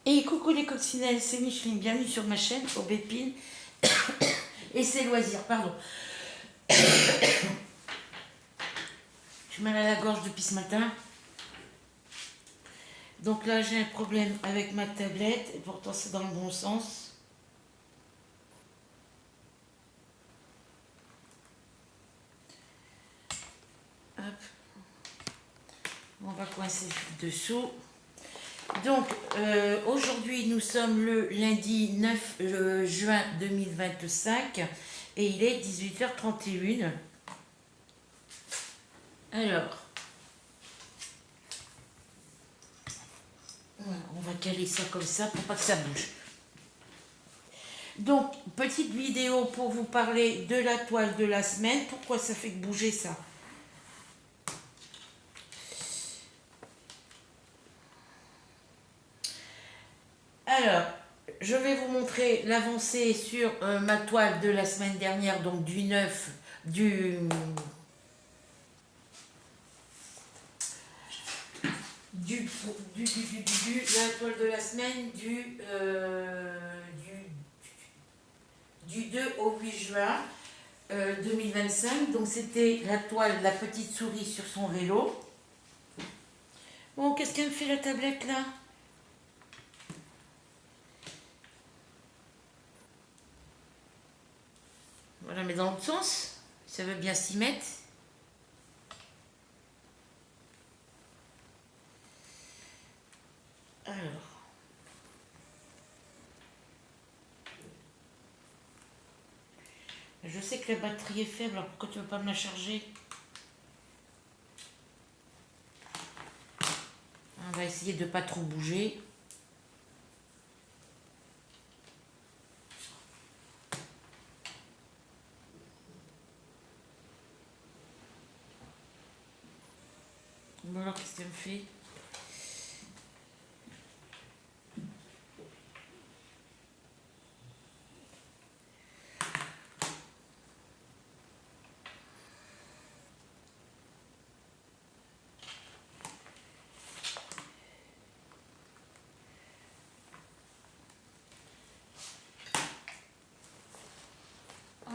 Et coucou les coccinelles, c'est Micheline, bienvenue sur ma chaîne Aubépine et ses loisirs, pardon. J'ai mal à la gorge depuis ce matin. Donc là j'ai un problème avec ma tablette et pourtant c'est dans le bon sens. Hop. On va coincer dessous. Donc aujourd'hui nous sommes le lundi 9 juin 2025 et il est 18h31. Alors, voilà, on va caler ça comme ça pour pas que ça bouge. Donc, petite vidéo pour vous parler de la toile de la semaine. Pourquoi ça fait que bouger ça? Alors, je vais vous montrer l'avancée sur ma toile de la semaine dernière, donc du 9, la toile de la semaine du 2 au 8 juin 2025. Donc, c'était la toile de la petite souris sur son vélo. Bon, qu'est-ce qu'elle me fait la tablette là? Voilà, mais dans l'autre sens, ça veut bien s'y mettre. Alors. Je sais que la batterie est faible, alors pourquoi tu ne veux pas me la charger? On va essayer de ne pas trop bouger. Bon alors, qu'est-ce qu'elle me fait? Hop.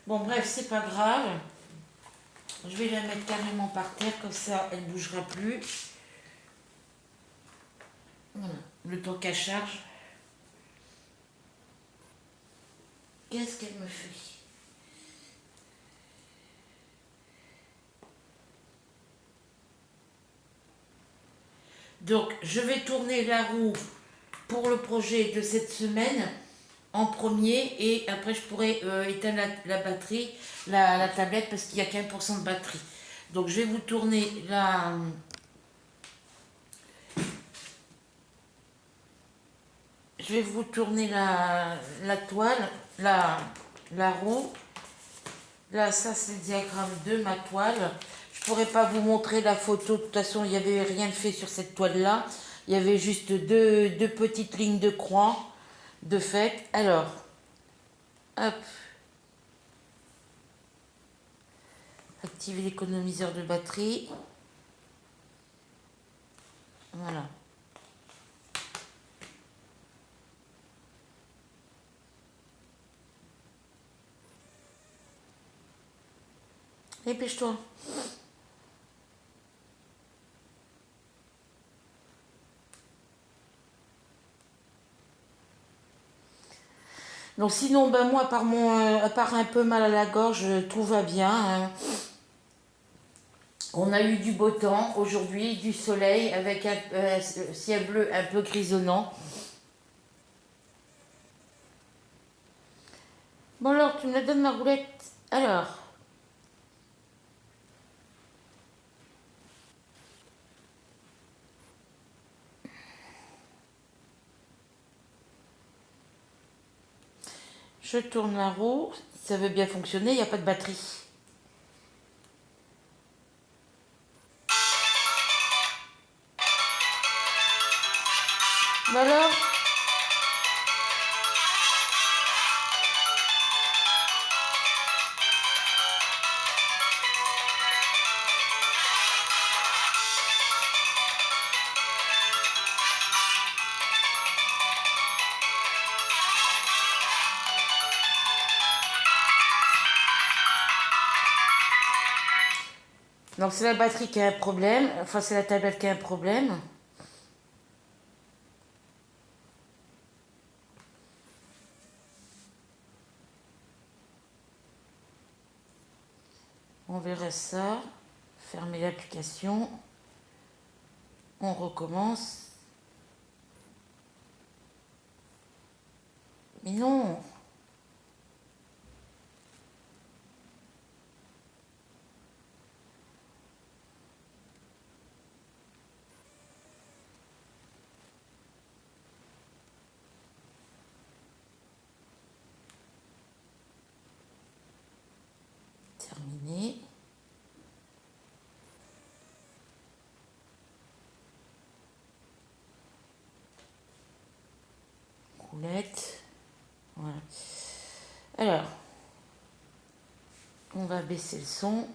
Bon bref, c'est pas grave. Je vais la mettre carrément par terre, comme ça elle ne bougera plus. Voilà, le temps qu'elle charge. Qu'est-ce qu'elle me fait? Donc, je vais tourner la roue pour le projet de cette semaine en premier et après je pourrai éteindre la batterie, la tablette parce qu'il n'y a qu'1% de batterie. Donc, je vais vous tourner la toile, la roue. Là, ça c'est le diagramme de ma toile. Je pourrais pas vous montrer la photo, de toute façon il n'y avait rien de fait sur cette toile-là. Il y avait juste deux petites lignes de croix de fait. Alors, hop, activer l'économiseur de batterie. Voilà. Dépêche-toi. Donc sinon, ben moi, à part un peu mal à la gorge, tout va bien, hein. On a eu du beau temps aujourd'hui, du soleil avec un ciel bleu un peu grisonnant. Bon alors, tu me la donnes ma roulette? Alors, je tourne la roue, ça veut bien fonctionner, il n'y a pas de batterie. Bon alors, Donc c'est la batterie qui a un problème, enfin c'est la tablette qui a un problème. On verra ça. Fermer l'application. On recommence. Mais non! Terminé. Roulette. Voilà. Alors, on va baisser le son.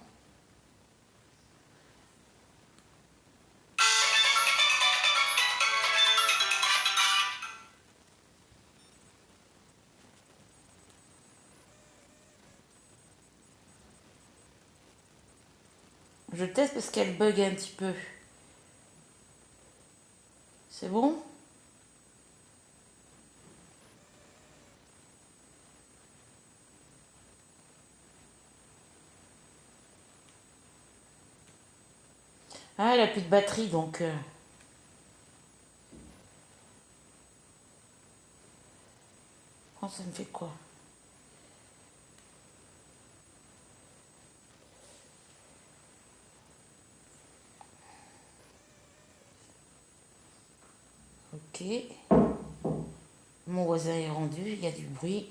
Je teste parce qu'elle bug un petit peu. C'est bon? Ah, elle a plus de batterie donc. Oh, ça me fait quoi? Ok. Mon voisin est rendu, il y a du bruit.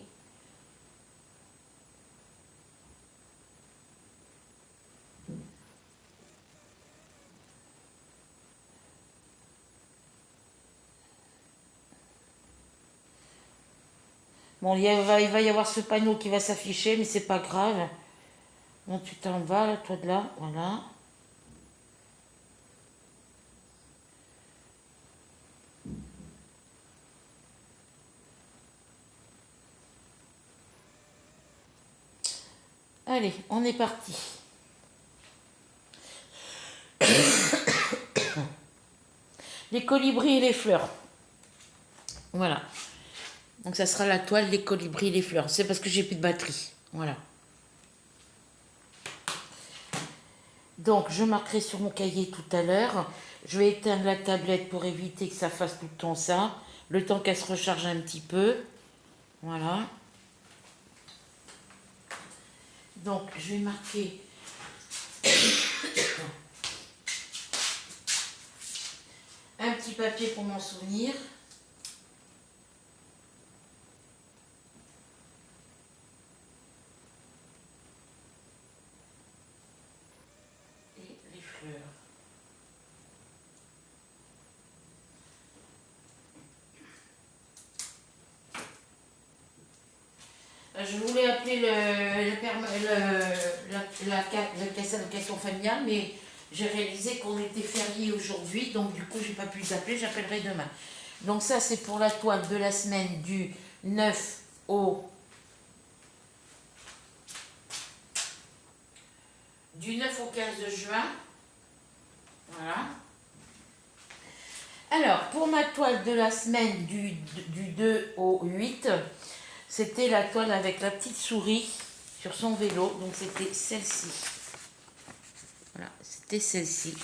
Bon, il va y avoir ce panneau qui va s'afficher, mais c'est pas grave. Bon, tu t'en vas, là, toi de là, voilà. Allez, on est parti. Les colibris et les fleurs. Voilà. Donc ça sera la toile, les colibris et les fleurs. C'est parce que j'ai plus de batterie. Voilà. Donc je marquerai sur mon cahier tout à l'heure. Je vais éteindre la tablette pour éviter que ça fasse tout le temps ça. Le temps qu'elle se recharge un petit peu. Voilà. Donc je vais marquer un petit papier pour m'en souvenir. Et les fleurs. Je voulais appeler la caisse d'allocation familiale, mais j'ai réalisé qu'on était férié aujourd'hui, donc du coup, j'ai pas pu les appeler, j'appellerai demain. Donc ça, c'est pour la toile de la semaine du 9 au... du 9 au 15 juin. Voilà. Alors, pour ma toile de la semaine du 2 au 8, c'était la toile avec la petite souris sur son vélo, donc c'était celle-ci. Voilà, c'était celle-ci.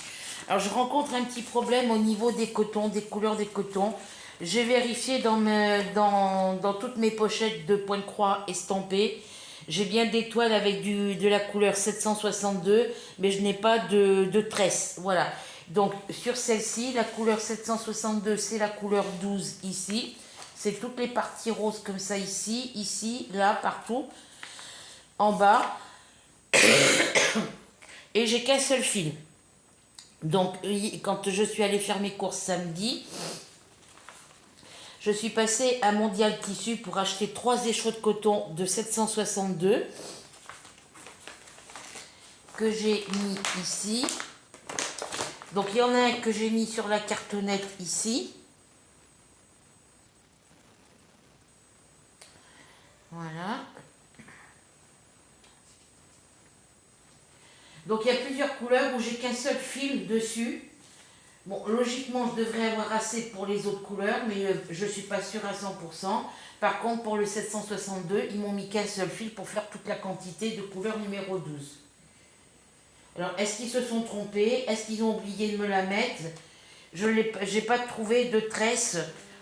Alors, je rencontre un petit problème au niveau des cotons, des couleurs des cotons. J'ai vérifié dans toutes mes pochettes de point de croix estampées. J'ai bien des toiles avec de la couleur 762, mais je n'ai pas de tresse. Voilà. Donc, sur celle-ci, la couleur 762, c'est la couleur 12 ici. C'est toutes les parties roses comme ça ici, là, partout. En bas. Et j'ai qu'un seul fil. Donc, quand je suis allée faire mes courses samedi, je suis passée à Mondial Tissu pour acheter 3 échos de coton de 762 que j'ai mis ici. Donc, il y en a un que j'ai mis sur la cartonnette ici. Voilà. Donc il y a plusieurs couleurs où j'ai qu'un seul fil dessus. Bon, logiquement, je devrais avoir assez pour les autres couleurs, mais je ne suis pas sûre à 100%. Par contre, pour le 762, ils m'ont mis qu'un seul fil pour faire toute la quantité de couleur numéro 12. Alors, est-ce qu'ils se sont trompés? Est-ce qu'ils ont oublié de me la mettre? Je n'ai pas trouvé de tresse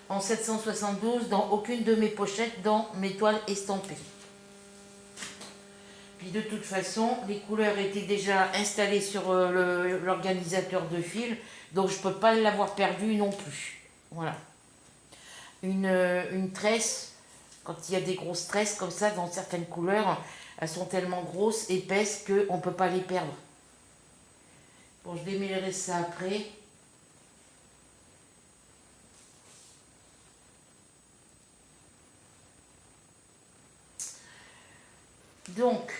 en 772 dans aucune de mes pochettes, dans mes toiles estampées. Puis de toute façon, les couleurs étaient déjà installées sur l'organisateur de fil, donc je ne peux pas l'avoir perdu non plus. Voilà. Une tresse, quand il y a des grosses tresses comme ça, dans certaines couleurs, elles sont tellement grosses, épaisses, qu'on ne peut pas les perdre. Bon, je démêlerai ça après. Donc,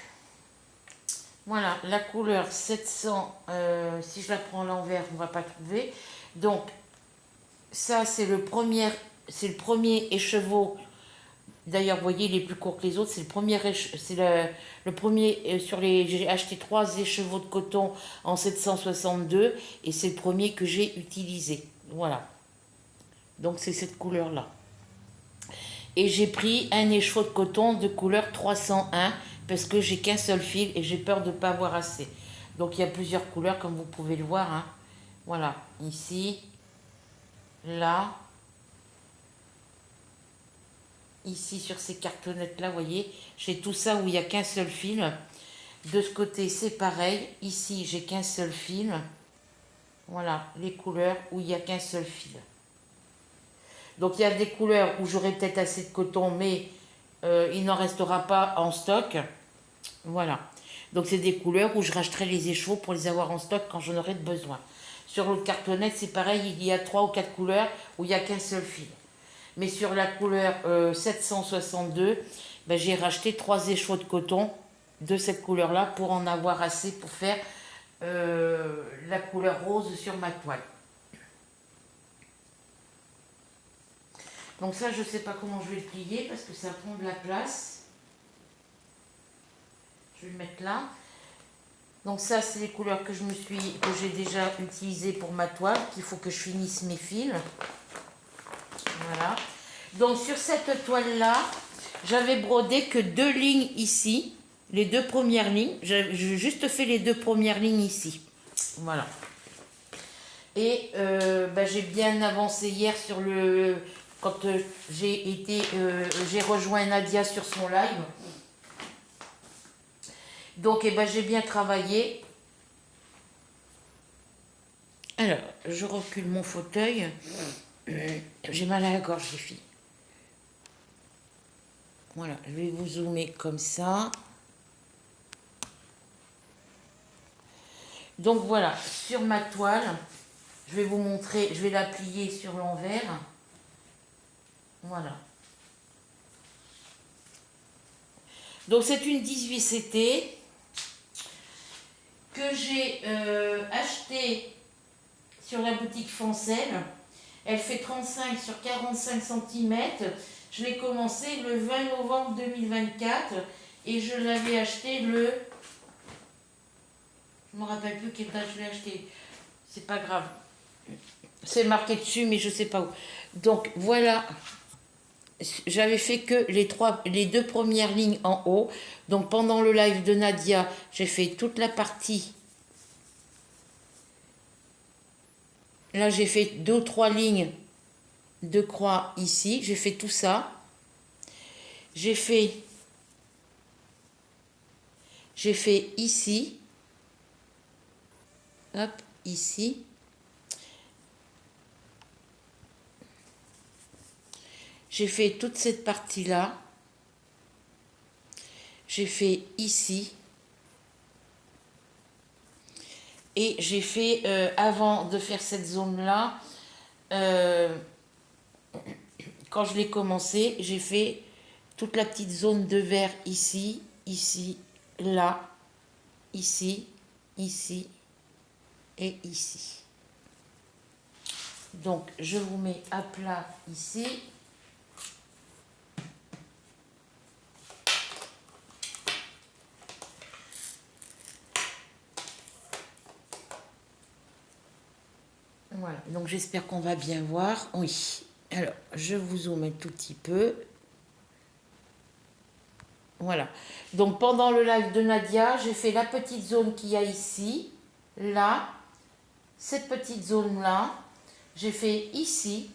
voilà, la couleur 700, si je la prends à l'envers, on ne va pas trouver. Donc, ça, c'est le premier écheveau. D'ailleurs, vous voyez, il est plus court que les autres. C'est le premier, le premier sur les. J'ai acheté 3 écheveaux de coton en 762 et c'est le premier que j'ai utilisé. Voilà. Donc, c'est cette couleur-là. Et j'ai pris un écheveau de coton de couleur 301 parce que j'ai qu'un seul fil et j'ai peur de ne pas avoir assez. Donc il y a plusieurs couleurs comme vous pouvez le voir. Hein. Voilà, ici, là, ici sur ces cartonnettes là, vous voyez, j'ai tout ça où il n'y a qu'un seul fil. De ce côté, c'est pareil. Ici, j'ai qu'un seul fil. Voilà, les couleurs où il n'y a qu'un seul fil. Donc il y a des couleurs où j'aurai peut-être assez de coton, mais il n'en restera pas en stock. Voilà. Donc c'est des couleurs où je rachèterai les écheveaux pour les avoir en stock quand j'en aurai besoin. Sur l'autre cartonnette, c'est pareil, il y a 3 ou 4 couleurs où il n'y a qu'un seul fil. Mais sur la couleur 762, ben, j'ai racheté 3 écheveaux de coton de cette couleur-là pour en avoir assez pour faire la couleur rose sur ma toile. Donc ça, je ne sais pas comment je vais le plier parce que ça prend de la place. Je vais le mettre là. Donc ça, c'est les couleurs que j'ai déjà utilisées pour ma toile, qu'il faut que je finisse mes fils. Voilà. Donc sur cette toile-là, j'avais brodé que 2 lignes ici, les 2 premières lignes. J'ai juste fait les 2 premières lignes ici. Voilà. Et ben, j'ai bien avancé hier sur le... Quand j'ai rejoint Nadia sur son live. Donc, eh ben, j'ai bien travaillé. Alors, je recule mon fauteuil. J'ai mal à la gorge, les filles. Voilà, je vais vous zoomer comme ça. Donc voilà, sur ma toile, je vais vous montrer, je vais la plier sur l'envers. Voilà. Donc c'est une 18CT que j'ai achetée sur la boutique Fancel. Elle fait 35 sur 45 cm. Je l'ai commencé le 20 novembre 2024 et je l'avais acheté le... Je ne me rappelle plus quelle date je l'ai acheté. C'est pas grave. C'est marqué dessus, mais je ne sais pas où. Donc voilà. J'avais fait que les 2 premières lignes en haut. Donc pendant le live de Nadia, j'ai fait toute la partie. Là, j'ai fait 2 ou 3 lignes de croix ici. J'ai fait tout ça. J'ai fait ici. Hop, ici. J'ai fait toute cette partie-là. J'ai fait ici. Et j'ai fait, avant de faire cette zone-là, quand je l'ai commencé, j'ai fait toute la petite zone de vert ici, ici, là, ici, ici et ici. Donc, je vous mets à plat ici. Voilà, donc j'espère qu'on va bien voir. Oui, alors je vous zoome un tout petit peu. Voilà, donc pendant le live de Nadia, j'ai fait la petite zone qu'il y a ici, là, cette petite zone-là, j'ai fait ici.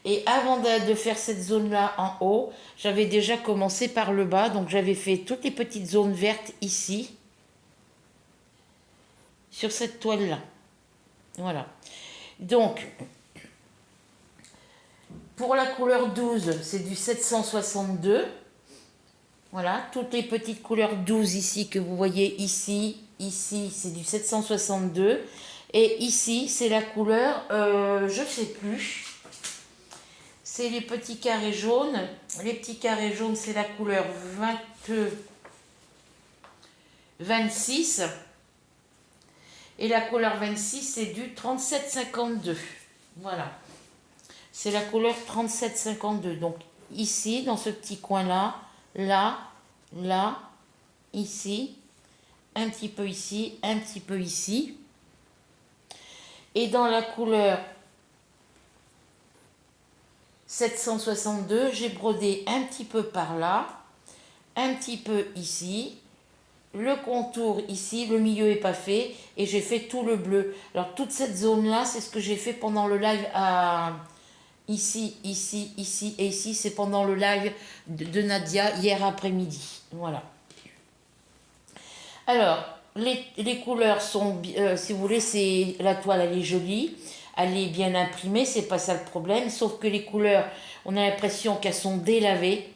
Et avant de faire cette zone-là en haut, j'avais déjà commencé par le bas, donc j'avais fait toutes les petites zones vertes ici, sur cette toile-là. Voilà. Donc, pour la couleur 12, c'est du 762. Voilà, toutes les petites couleurs 12 ici que vous voyez ici, c'est du 762. Et ici, c'est la couleur, je ne sais plus. C'est les petits carrés jaunes. Les petits carrés jaunes, c'est la couleur 26. Et la couleur 26, c'est du 3752. Voilà. C'est la couleur 3752. Donc ici, dans ce petit coin-là, là, là, ici, un petit peu ici, un petit peu ici. Et dans la couleur 762, j'ai brodé un petit peu par là, un petit peu ici, le contour ici, le milieu est pas fait, et j'ai fait tout le bleu. Alors toute cette zone-là, c'est ce que j'ai fait pendant le live ici, ici, ici et ici, c'est pendant le live de Nadia hier après-midi. Voilà. Alors, les couleurs sont, si vous voulez, c'est la toile, elle est jolie. Elle est bien imprimée, c'est pas ça le problème. Sauf que les couleurs, on a l'impression qu'elles sont délavées,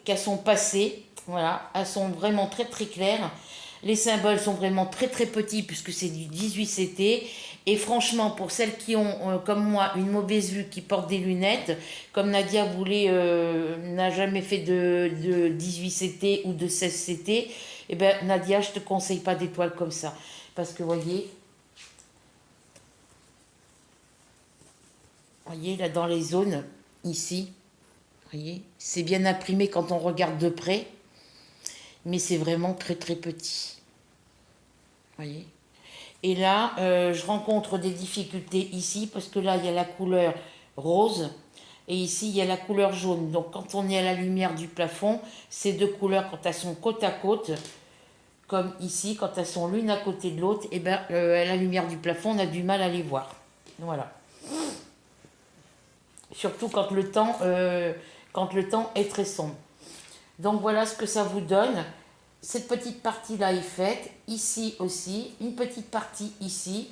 qu'elles sont passées. Voilà, elles sont vraiment très très claires. Les symboles sont vraiment très très petits puisque c'est du 18CT. Et franchement, pour celles qui ont, comme moi, une mauvaise vue, qui portent des lunettes, comme Nadia n'a jamais fait de 18CT ou de 16CT, eh ben Nadia, je te conseille pas d'étoiles comme ça. Parce que voyez là dans les zones, ici, voyez, c'est bien imprimé quand on regarde de près, mais c'est vraiment très très petit. Voyez. Et là, je rencontre des difficultés ici, parce que là, il y a la couleur rose, et ici, il y a la couleur jaune. Donc, quand on est à la lumière du plafond, ces deux couleurs, quand elles sont côte à côte, comme ici, quand elles sont l'une à côté de l'autre, et ben, à la lumière du plafond, on a du mal à les voir. Voilà. Surtout quand le temps est très sombre. Donc voilà ce que ça vous donne. Cette petite partie-là est faite, ici aussi, une petite partie ici.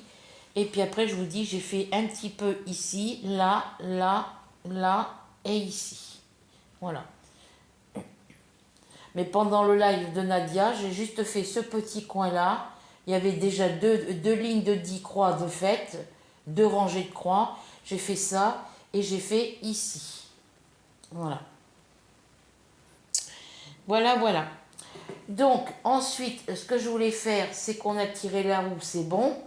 Et puis après, je vous dis, j'ai fait un petit peu ici, là, là, là et ici. Voilà. Mais pendant le live de Nadia, j'ai juste fait ce petit coin-là. Il y avait déjà deux lignes de 10 croix de fait, 2 rangées de croix. J'ai fait ça et j'ai fait ici. Voilà. Voilà, voilà. Donc, ensuite, ce que je voulais faire, c'est qu'on a tiré la roue, c'est bon.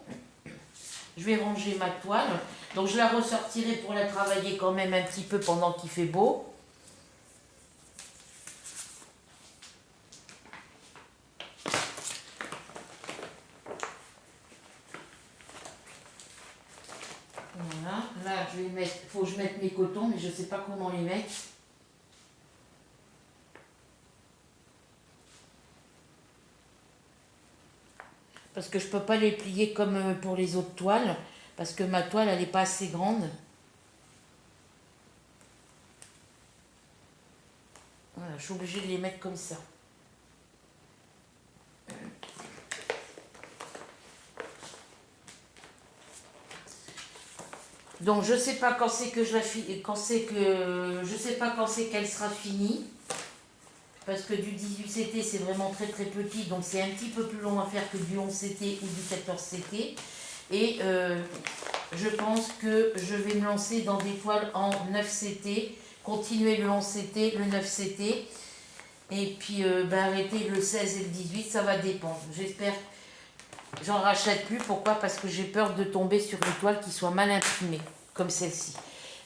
Je vais ranger ma toile. Donc, je la ressortirai pour la travailler quand même un petit peu pendant qu'il fait beau. Voilà. Là, je vais mettre, faut que je mette mes cotons, mais je ne sais pas comment les mettre. Parce que je ne peux pas les plier comme pour les autres toiles. Parce que ma toile, elle n'est pas assez grande. Voilà, je suis obligée de les mettre comme ça. Donc je sais pas quand c'est que je sais pas quand c'est qu'elle sera finie. Parce que du 18CT c'est vraiment très très petit, donc c'est un petit peu plus long à faire que du 11CT ou du 14CT. Et je pense que je vais me lancer dans des toiles en 9CT, continuer le 11CT, le 9CT, et puis arrêter le 16 et le 18, ça va dépendre. J'espère, j'en rachète plus, pourquoi? Parce que j'ai peur de tomber sur une toile qui soit mal imprimée, comme celle-ci.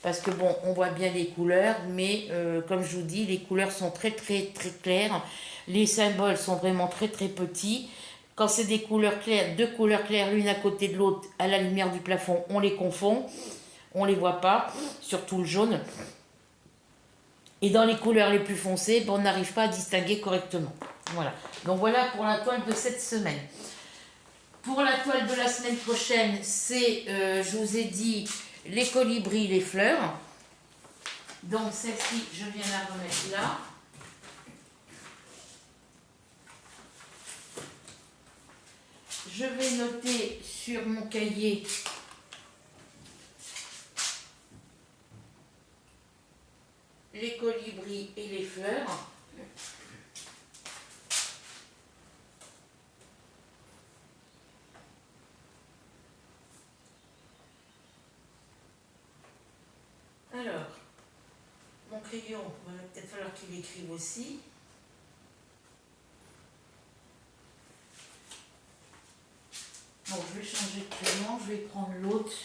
Parce que bon, on voit bien les couleurs, mais comme je vous dis, les couleurs sont très très très claires. Les symboles sont vraiment très très petits. Quand c'est des couleurs claires, deux couleurs claires l'une à côté de l'autre à la lumière du plafond, on les confond, on les voit pas, surtout le jaune. Et dans les couleurs les plus foncées, ben, on n'arrive pas à distinguer correctement. Voilà. Donc voilà pour la toile de cette semaine. Pour la toile de la semaine prochaine, c'est, je vous ai dit, les colibris, les fleurs. Donc celle-ci, je viens la remettre là. Je vais noter sur mon cahier les colibris et les fleurs. Alors, mon crayon, il va peut-être falloir qu'il écrive aussi. Bon, je vais changer de crayon, je vais prendre l'autre.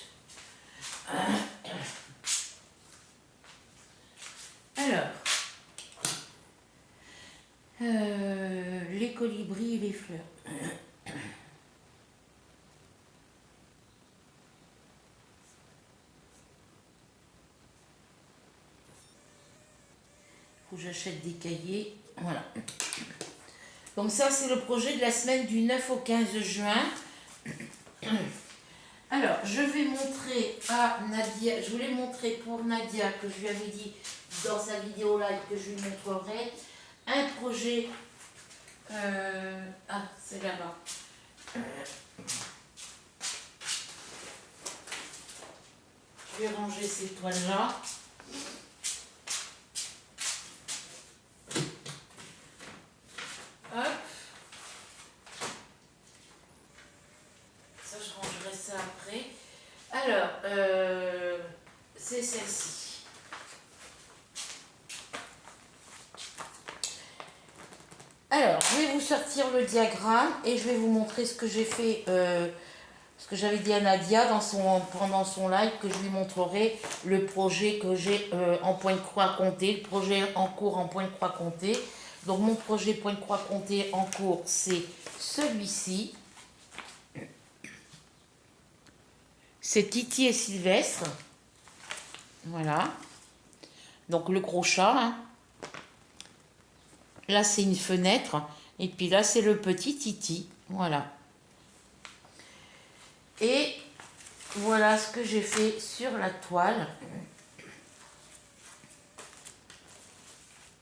Alors, les colibris et les fleurs. Faut que j'achète des cahiers. Voilà. Donc ça, c'est le projet de la semaine du 9 au 15 juin. Alors, je vais montrer à Nadia, je voulais montrer pour Nadia, que je lui avais dit dans sa vidéo live que je lui montrerai, un projet, ah, c'est là-bas. Je vais ranger ces toiles-là. Hop. Ça, je rangerai ça après. Alors, c'est celle-ci. Alors, je vais vous sortir le diagramme et je vais vous montrer ce que j'ai fait, ce que j'avais dit à Nadia pendant son live, que je lui montrerai le projet que j'ai en point de croix compté, le projet en cours en point de croix compté. Donc, mon projet point de croix compté en cours, c'est celui-ci. C'est Titi et Sylvestre. Voilà. Donc, le gros chat, hein. Là, c'est une fenêtre. Et puis là, c'est le petit Titi. Voilà. Et voilà ce que j'ai fait sur la toile.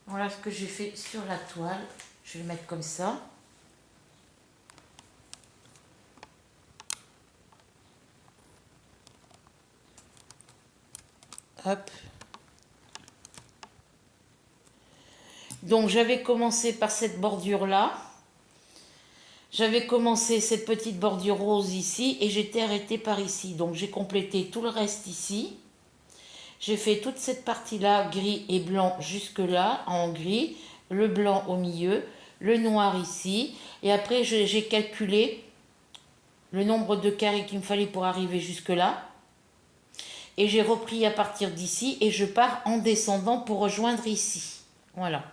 Voilà ce que j'ai fait sur la toile. Je vais le mettre comme ça. Hop. Donc, j'avais commencé par cette bordure-là. J'avais commencé cette petite bordure rose ici et j'étais arrêtée par ici. Donc, j'ai complété tout le reste ici. J'ai fait toute cette partie-là, gris et blanc, jusque-là, en gris. Le blanc au milieu, le noir ici. Et après, j'ai calculé le nombre de carrés qu'il me fallait pour arriver jusque-là. Et j'ai repris à partir d'ici et je pars en descendant pour rejoindre ici. Voilà.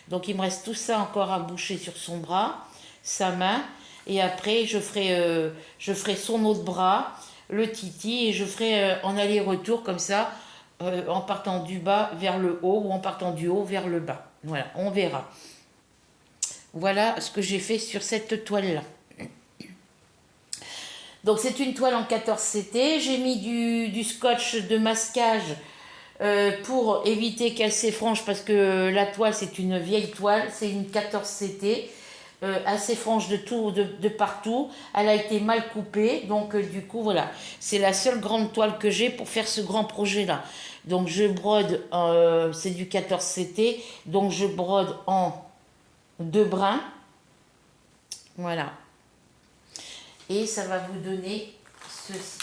Donc, il me reste tout ça encore à boucher sur son bras, sa main. Et après, je ferai son autre bras, le Titi, et je ferai en aller-retour comme ça, en partant du bas vers le haut ou en partant du haut vers le bas. Voilà, on verra. Voilà ce que j'ai fait sur cette toile-là. Donc, c'est une toile en 14 CT. J'ai mis du scotch de masquage pour éviter qu'elle s'effranche parce que la toile, c'est une vieille toile. C'est une 14 CT. Assez franche de partout. Elle a été mal coupée. Donc, du coup, voilà. C'est la seule grande toile que j'ai pour faire ce grand projet-là. Donc, je brode, c'est du 14 CT. Donc, je brode en 2 brins. Voilà. Et ça va vous donner ceci.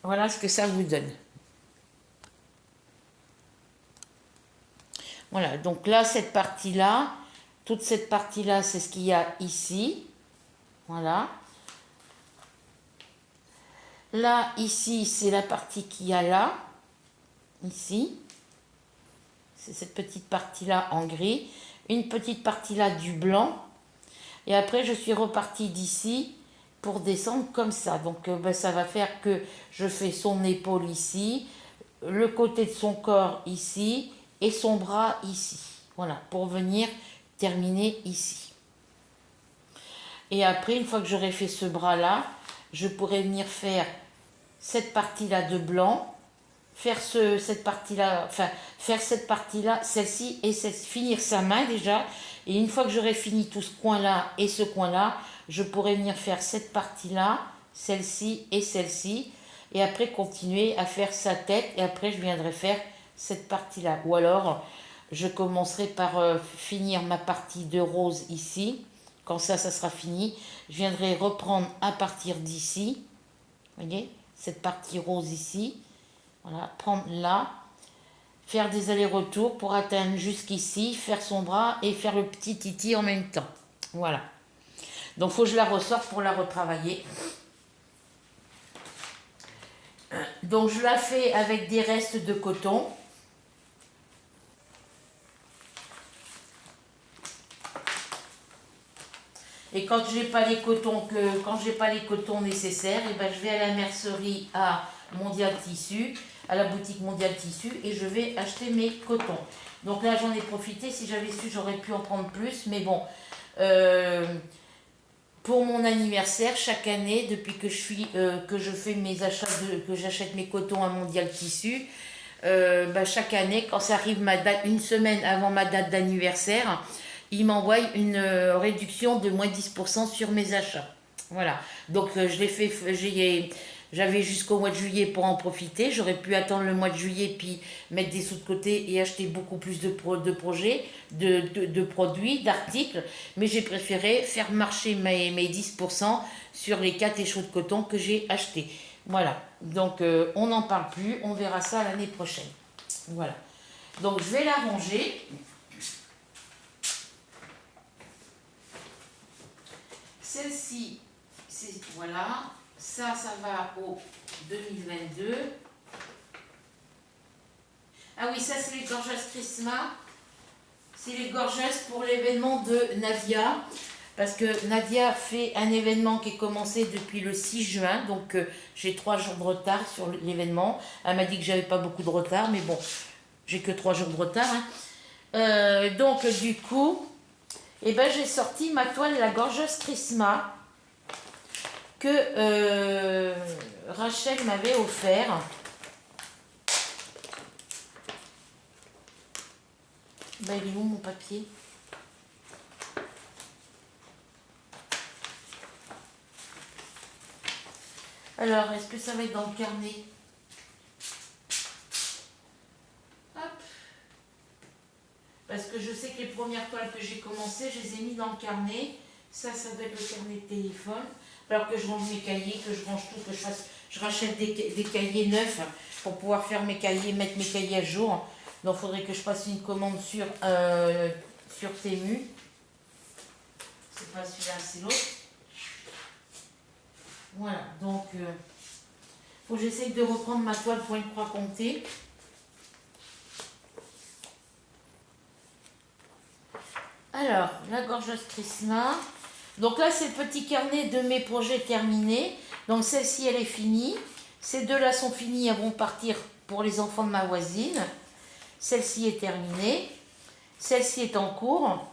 Voilà ce que ça vous donne. Voilà, donc là, cette partie-là, toute cette partie-là, c'est ce qu'il y a ici. Voilà. Là, ici, c'est la partie qu'il y a là. Ici. C'est cette petite partie-là en gris. une petite partie là du blanc. Et après, je suis repartie d'ici pour descendre comme ça. Donc, ça va faire que je fais son épaule ici, le côté de son corps ici et son bras ici. Voilà, pour venir terminer ici. Et après, une fois que j'aurai fait ce bras-là, je pourrai venir faire cette partie-là de blanc, faire cette partie-là, enfin, faire cette partie-là, celle-ci et finir sa main déjà. Et une fois que j'aurai fini tout ce coin-là et ce coin-là, je pourrai venir faire cette partie-là, celle-ci et celle-ci. Et après, continuer à faire sa tête. Et après, je viendrai faire cette partie-là. Ou alors, je commencerai par finir ma partie de rose ici. Quand ça sera fini, je viendrai reprendre à partir d'ici. Vous voyez, cette partie rose ici. Voilà, prendre là, faire des allers-retours pour atteindre jusqu'ici, faire son bras et faire le petit titi en même temps. Voilà. Donc, il faut que je la ressorte pour la retravailler. Donc, je la fais avec des restes de coton. Et quand j'ai pas les cotons nécessaires, et ben je vais à la mercerie à Mondial Tissu, à la boutique Mondial Tissu, et je vais acheter mes cotons. Donc là, j'en ai profité. Si j'avais su, j'aurais pu en prendre plus. Mais bon, pour mon anniversaire, chaque année, depuis que je fais mes achats, que j'achète mes cotons à Mondial Tissu, chaque année, quand ça arrive une semaine avant ma date d'anniversaire, il m'envoie une réduction de moins 10% sur mes achats. Voilà. Donc, je l'ai fait, j'avais jusqu'au mois de juillet pour en profiter. J'aurais pu attendre le mois de juillet puis mettre des sous de côté et acheter beaucoup plus de produits, d'articles. Mais j'ai préféré faire marcher mes 10% sur les 4 échos de coton que j'ai achetés. Voilà. Donc, on n'en parle plus. On verra ça l'année prochaine. Voilà. Donc, je vais la ranger. Celle-ci, voilà, ça va au 2022. Ah oui, ça c'est les gorgeusses Christmas. C'est les gorgeusses pour l'événement de Nadia. Parce que Nadia fait un événement qui est commencé depuis le 6 juin. Donc j'ai 3 jours de retard sur l'événement. Elle m'a dit que j'avais pas beaucoup de retard. Mais bon, j'ai que 3 jours de retard. Hein. Donc du coup... Et ben j'ai sorti ma toile La Gorgeuse Christmas que Rachel m'avait offert. Ben il est où mon papier? Alors, est-ce que ça va être dans le carnet? Parce que je sais que les premières toiles que j'ai commencées, je les ai mis dans le carnet. Ça doit être le carnet de téléphone. Alors que je range mes cahiers, que je range tout, que je rachète des cahiers neufs pour pouvoir faire mes cahiers, mettre mes cahiers à jour. Donc il faudrait que je fasse une commande sur Temu. C'est pas celui-là, c'est l'autre. Voilà, donc faut que j'essaye de reprendre ma toile point croix comptée. Alors, la gorgeuse Christmas. Donc là, c'est le petit carnet de mes projets terminés. Donc celle-ci, elle est finie. Ces deux-là sont finis, elles vont partir pour les enfants de ma voisine. Celle-ci est terminée. Celle-ci est en cours.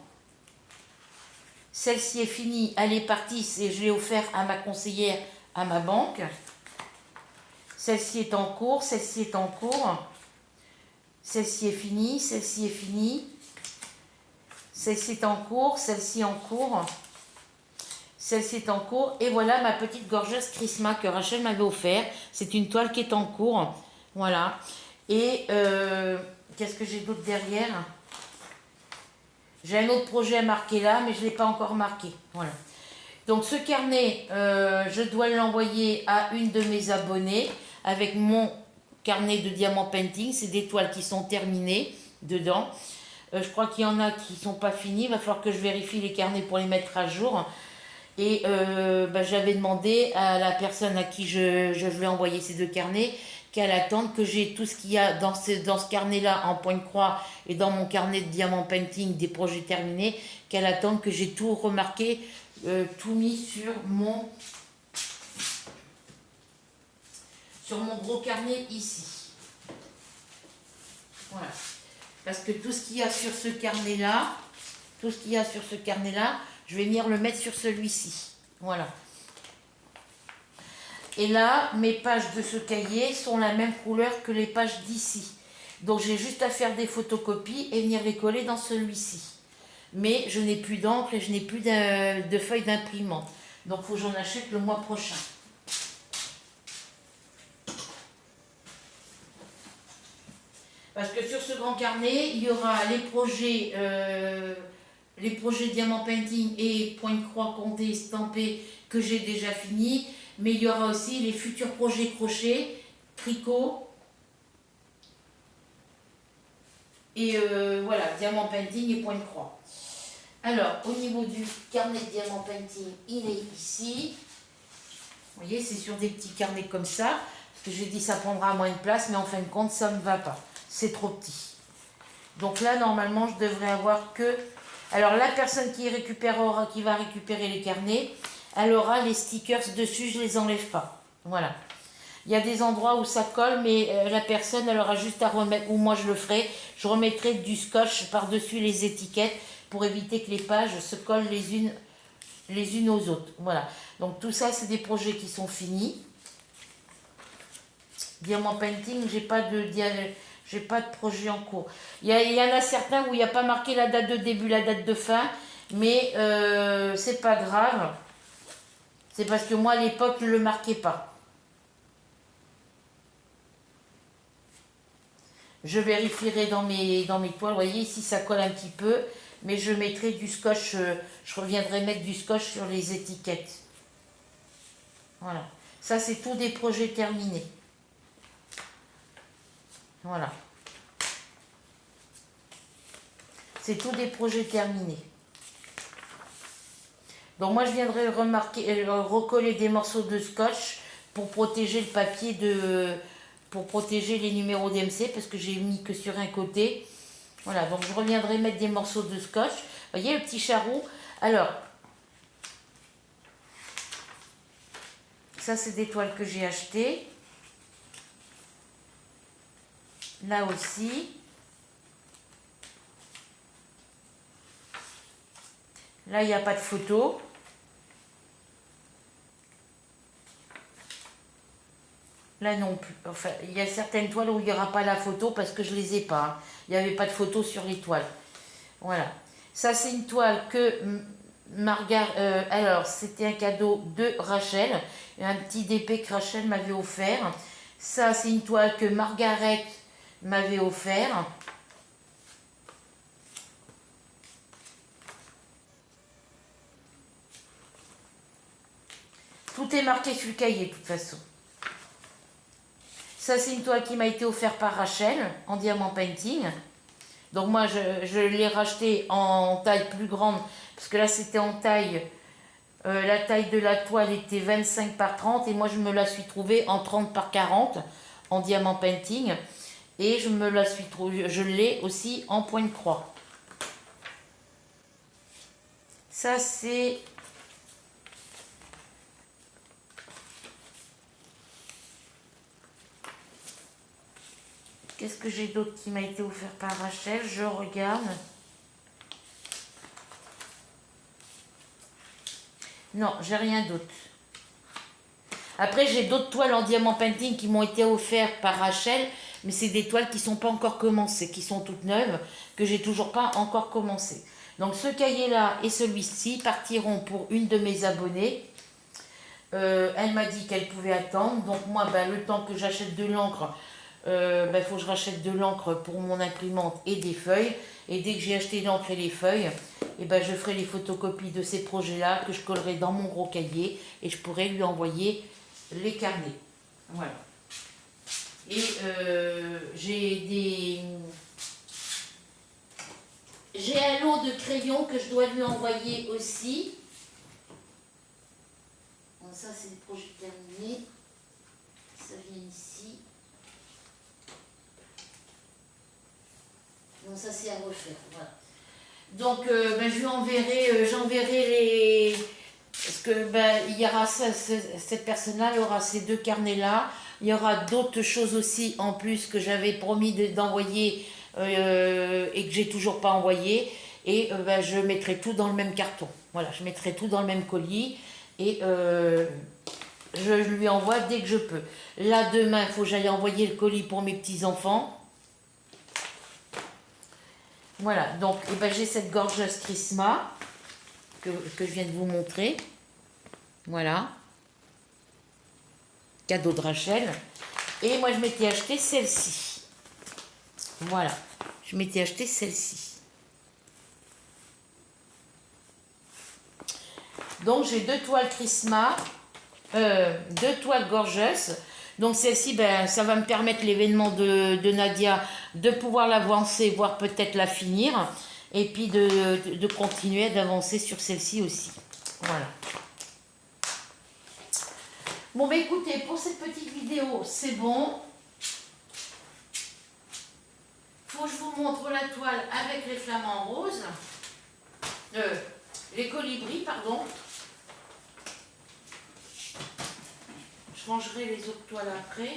Celle-ci est finie, elle est partie, et je l'ai offert à ma conseillère, à ma banque. Celle-ci est en cours, celle-ci est en cours. Celle-ci est finie, celle-ci est finie. Celle-ci est en cours, celle-ci en cours. Celle-ci est en cours. Et voilà ma petite gorgeuse Christmas que Rachel m'avait offert. C'est une toile qui est en cours. Voilà. Et qu'est-ce que j'ai d'autre derrière? J'ai un autre projet à marquer là, mais je ne l'ai pas encore marqué. Voilà. Donc ce carnet, je dois l'envoyer à une de mes abonnées avec mon carnet de diamant painting. C'est des toiles qui sont terminées dedans. Je crois qu'il y en a qui ne sont pas finis. Il va falloir que je vérifie les carnets pour les mettre à jour. Et j'avais demandé à la personne à qui je vais envoyer ces deux carnets qu'elle attend que j'ai tout ce qu'il y a dans ce carnet-là en point de croix et dans mon carnet de diamant painting des projets terminés, qu'elle attend que j'ai tout remarqué, tout mis sur mon gros carnet ici. Voilà. Parce que tout ce qu'il y a sur ce carnet-là, je vais venir le mettre sur celui-ci. Voilà. Et là, mes pages de ce cahier sont la même couleur que les pages d'ici. Donc j'ai juste à faire des photocopies et venir les coller dans celui-ci. Mais je n'ai plus d'encre et je n'ai plus de feuilles d'imprimante. Donc il faut que j'en achète le mois prochain. Parce que sur ce grand carnet, il y aura les projets diamant painting et point de croix compté, estampé que j'ai déjà fini. Mais il y aura aussi les futurs projets crochet, tricot. Et voilà, diamant painting et point de croix. Alors, au niveau du carnet de diamant painting, il est ici. Vous voyez, c'est sur des petits carnets comme ça. Parce que j'ai dit ça prendra moins de place, mais en fin de compte, ça ne va pas. C'est trop petit. Donc là, normalement, je devrais avoir que... Alors, la personne qui va récupérer les carnets, elle aura les stickers dessus, je ne les enlève pas. Voilà. Il y a des endroits où ça colle, mais la personne, elle aura juste à remettre, ou moi je le ferai, je remettrai du scotch par-dessus les étiquettes pour éviter que les pages se collent les unes aux autres. Voilà. Donc tout ça, c'est des projets qui sont finis. Diamant painting, j'ai pas de projet en cours. Il y en a certains où il n'y a pas marqué la date de début, la date de fin, mais c'est pas grave. C'est parce que moi, à l'époque, je ne le marquais pas. Je vérifierai dans mes toiles. Vous voyez, ici, ça colle un petit peu. Mais je mettrai du scotch. Je reviendrai mettre du scotch sur les étiquettes. Voilà. Ça, c'est tous des projets terminés. Voilà. C'est tous des projets terminés. Donc moi, je viendrai recoller des morceaux de scotch pour protéger le papier pour protéger les numéros DMC parce que j'ai mis que sur un côté. Voilà, donc je reviendrai mettre des morceaux de scotch. Vous voyez le petit charroux? Alors, ça c'est des toiles que j'ai achetées. Là aussi. Là, il n'y a pas de photo. Là non plus. Enfin, il y a certaines toiles où il n'y aura pas la photo parce que je ne les ai pas. Hein. Il n'y avait pas de photo sur les toiles. Voilà. Ça, c'est une toile que alors, c'était un cadeau de Rachel. Un petit DP que Rachel m'avait offert. Ça, c'est une toile que Margaret m'avait offert. Tout est marqué sur le cahier, de toute façon. Ça, c'est une toile qui m'a été offerte par Rachel, en diamant painting. Donc moi, je l'ai racheté en taille plus grande, parce que là, c'était en taille... la taille de la toile était 25 par 30, et moi, je me la suis trouvée en 30 par 40, en diamant painting. Et je l'ai aussi en point de croix. Ça, c'est... Qu'est-ce que j'ai d'autre qui m'a été offert par Rachel? Je regarde. Non, j'ai rien d'autre. Après, j'ai d'autres toiles en diamant painting qui m'ont été offertes par Rachel, mais c'est des toiles qui ne sont pas encore commencées, qui sont toutes neuves, que j'ai toujours pas encore commencé. Donc ce cahier-là et celui-ci partiront pour une de mes abonnées. Elle m'a dit qu'elle pouvait attendre. Donc moi, le temps que j'achète de l'encre, faut que je rachète de l'encre pour mon imprimante et des feuilles. Et dès que j'ai acheté l'encre et les feuilles, je ferai les photocopies de ces projets-là que je collerai dans mon gros cahier et je pourrai lui envoyer les carnets. Voilà. Et j'ai un lot de crayons que je dois lui envoyer aussi. Bon, ça, c'est le projet terminé. Ça vient ici. Donc ça c'est à refaire, voilà. Donc ben, j'enverrai les... Parce que ben, il y aura cette personne-là, elle aura ces 2 carnets-là. Il y aura d'autres choses aussi en plus que j'avais promis d'envoyer et que j'ai toujours pas envoyé. Et ben, je mettrai tout dans le même carton. Voilà, je mettrai tout dans le même colis. Et je lui envoie dès que je peux. Là, demain, il faut que j'aille envoyer le colis pour mes petits-enfants. Voilà, donc eh ben, j'ai cette gorgeuse Christmas que je viens de vous montrer. Voilà. Cadeau de Rachel. Et moi, je m'étais acheté celle-ci. Voilà. Je m'étais acheté celle-ci. Donc, j'ai 2 toiles Christmas. 2 toiles gorgeous. Donc celle-ci, ben, ça va me permettre l'événement de Nadia de pouvoir l'avancer, voire peut-être la finir. Et puis de continuer d'avancer sur celle-ci aussi. Voilà. Bon, ben écoutez, pour cette petite vidéo, c'est bon. Faut que je vous montre la toile avec les flamants roses. Les colibris, pardon. Je rangerai les autres toiles après.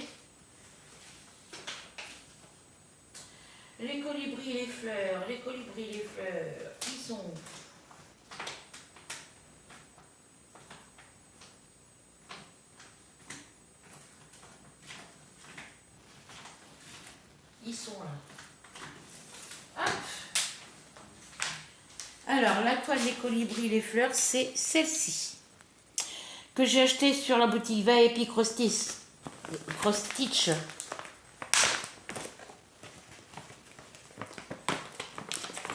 Les colibris, les fleurs, ils sont où? Ils sont là. Hop. Alors, la toile des colibris, les fleurs, c'est celle-ci. Que j'ai acheté sur la boutique VIP Cross Stitch.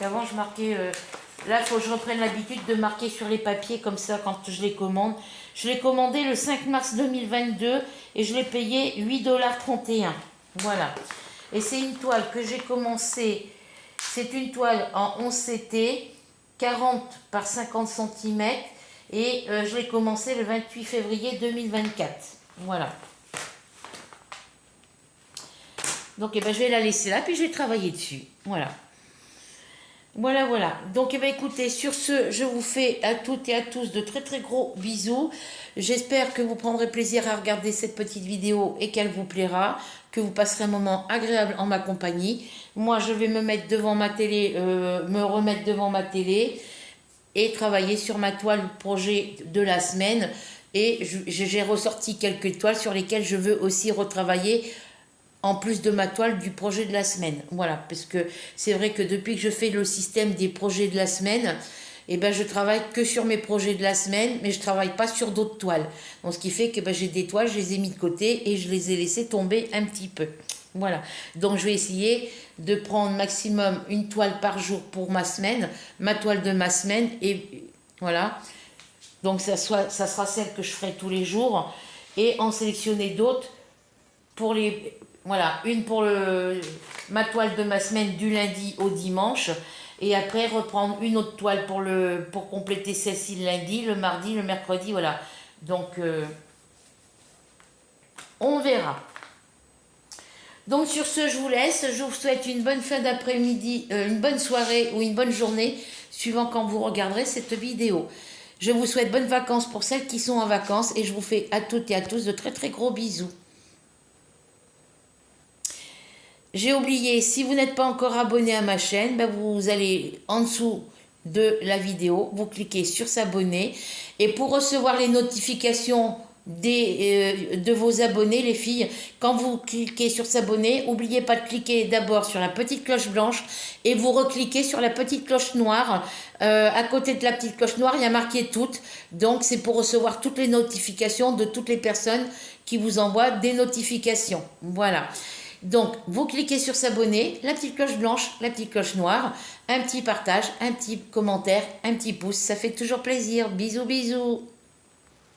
Avant je marquais, là il faut que je reprenne l'habitude de marquer sur les papiers comme ça quand je les commande. Je l'ai commandé le 5 mars 2022 et je l'ai payé 8,31 $. Voilà. Et c'est une toile que j'ai commencé, c'est une toile en 11 CT, 40 par 50 cm. Et je l'ai commencé le 28 février 2024. Voilà. Donc eh ben, je vais la laisser là, puis je vais travailler dessus. Voilà. Voilà, voilà. Donc eh ben, écoutez, sur ce, je vous fais à toutes et à tous de très très gros bisous. J'espère que vous prendrez plaisir à regarder cette petite vidéo et qu'elle vous plaira, que vous passerez un moment agréable en ma compagnie. Moi, je vais me mettre devant ma télé, me remettre devant ma télé et travailler sur ma toile projet de la semaine. Et j'ai ressorti quelques toiles sur lesquelles je veux aussi retravailler en plus de ma toile du projet de la semaine. Voilà, parce que c'est vrai que depuis que je fais le système des projets de la semaine, eh ben, je travaille que sur mes projets de la semaine, mais je ne travaille pas sur d'autres toiles. Donc, ce qui fait que ben, j'ai des toiles, je les ai mis de côté et je les ai laissées tomber un petit peu. Voilà, donc je vais essayer de prendre maximum une toile par jour pour ma semaine, ma toile de ma semaine, et voilà. Donc ça sera celle que je ferai tous les jours, et en sélectionner d'autres pour les... Voilà, une pour ma toile de ma semaine du lundi au dimanche, et après reprendre une autre toile pour compléter celle-ci le lundi, le mardi, le mercredi, voilà. Donc, on verra. Donc sur ce, je vous laisse. Je vous souhaite une bonne fin d'après-midi, une bonne soirée ou une bonne journée, suivant quand vous regarderez cette vidéo. Je vous souhaite bonnes vacances pour celles qui sont en vacances et je vous fais à toutes et à tous de très très gros bisous. J'ai oublié, si vous n'êtes pas encore abonné à ma chaîne, ben vous allez en dessous de la vidéo, vous cliquez sur s'abonner et pour recevoir les notifications de vos abonnés, les filles, quand vous cliquez sur s'abonner, n'oubliez pas de cliquer d'abord sur la petite cloche blanche et vous recliquez sur la petite cloche noire. À côté de la petite cloche noire, il y a marqué toutes, donc c'est pour recevoir toutes les notifications de toutes les personnes qui vous envoient des notifications. Voilà. Donc, vous cliquez sur s'abonner, la petite cloche blanche, la petite cloche noire, un petit partage, un petit commentaire, un petit pouce, ça fait toujours plaisir. Bisous, bisous.